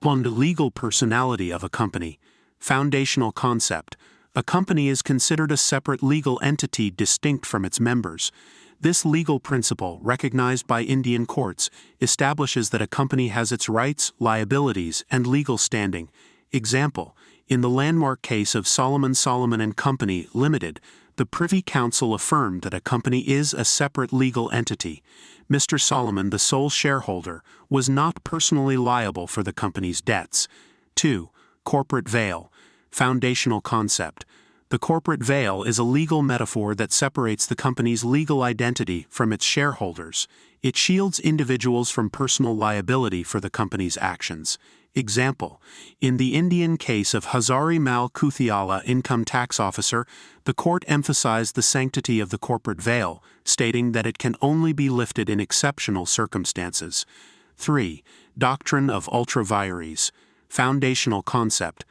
On the legal personality of a company. Foundational concept. A company is considered a separate legal entity distinct from its members. This legal principle, recognized by Indian courts, establishes that a company has its rights, liabilities, and legal standing. Example: in the landmark case of Solomon & Company Limited, the Privy Council affirmed that a company is a separate legal entity. Mr. Solomon, the sole shareholder, was not personally liable for the company's debts. 2. Corporate veil. Foundational concept. The corporate veil is a legal metaphor that separates the company's legal identity from its shareholders. It shields individuals from personal liability for the company's actions. Example: in the Indian case of Hazari Mal Kuthiala income tax officer, the court emphasized the sanctity of the corporate veil, stating that it can only be lifted in exceptional circumstances. 3. Doctrine of ultra vires. Foundational concept.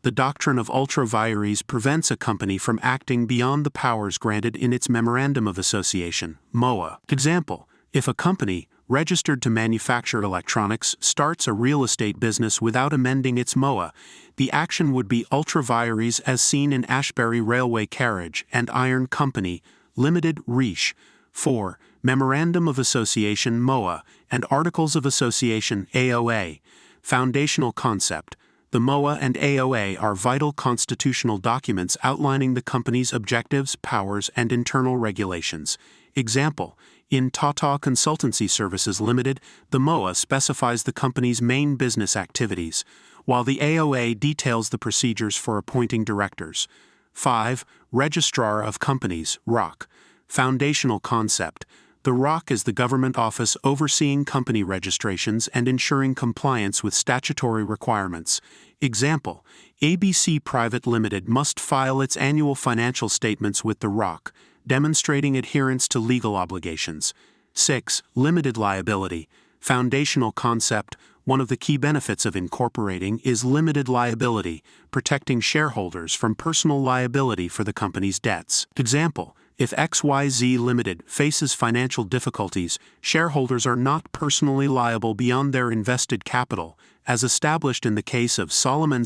The doctrine of ultra vires prevents a company from acting beyond the powers granted in its Memorandum of Association, MOA. Example: if a company, registered to manufacture electronics, starts a real estate business without amending its MOA, the action would be ultra vires as seen in Ashbury Railway Carriage and Iron Company, Limited Riche. 4. Memorandum of Association MOA and Articles of Association AOA. Foundational concept. The MOA and AOA are vital constitutional documents outlining the company's objectives, powers, and internal regulations. Example: in Tata Consultancy Services Limited, the MOA specifies the company's main business activities, while the AOA details the procedures for appointing directors. 5. Registrar of Companies, ROC. Foundational concept. The ROC is the government office overseeing company registrations and ensuring compliance with statutory requirements. Example: ABC Private Limited must file its annual financial statements with the ROC, demonstrating adherence to legal obligations. 6. Limited liability. Foundational concept. One of the key benefits of incorporating is limited liability, protecting shareholders from personal liability for the company's debts. Example: if XYZ Limited faces financial difficulties, shareholders are not personally liable beyond their invested capital, as established in the case of Solomon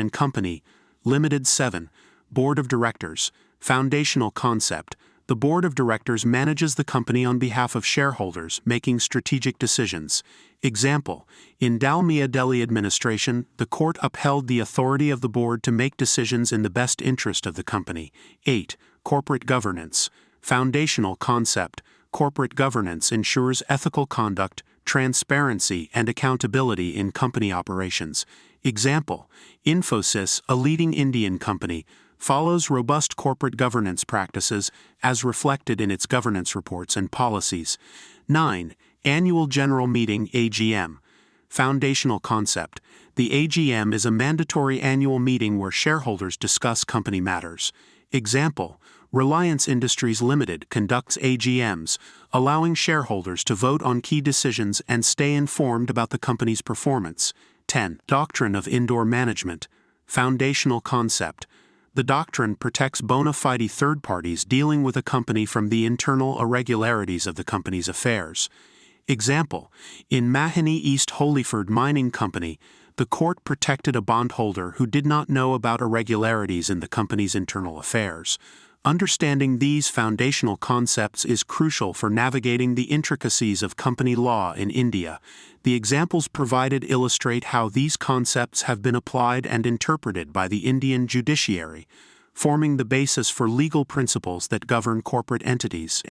& Company Limited. 7. Board of Directors. Foundational concept. The Board of Directors manages the company on behalf of shareholders, making strategic decisions. Example: in Dalmia Delhi Administration, the court upheld the authority of the board to make decisions in the best interest of the company. 8. Corporate governance. Foundational concept. Corporate governance ensures ethical conduct, transparency, and accountability in company operations. Example: Infosys, a leading Indian company, follows robust corporate governance practices as reflected in its governance reports and policies. 9. Annual General Meeting AGM. Foundational concept. The AGM is a mandatory annual meeting where shareholders discuss company matters. Example: Reliance Industries Limited conducts AGMs, allowing shareholders to vote on key decisions and stay informed about the company's performance. 10. Doctrine of indoor management. Foundational concept. The doctrine protects bona fide third parties dealing with a company from the internal irregularities of the company's affairs. Example: in Mahoney East Holyford Mining Company, the court protected a bondholder who did not know about irregularities in the company's internal affairs. Understanding these foundational concepts is crucial for navigating the intricacies of company law in India. The examples provided illustrate how these concepts have been applied and interpreted by the Indian judiciary, forming the basis for legal principles that govern corporate entities.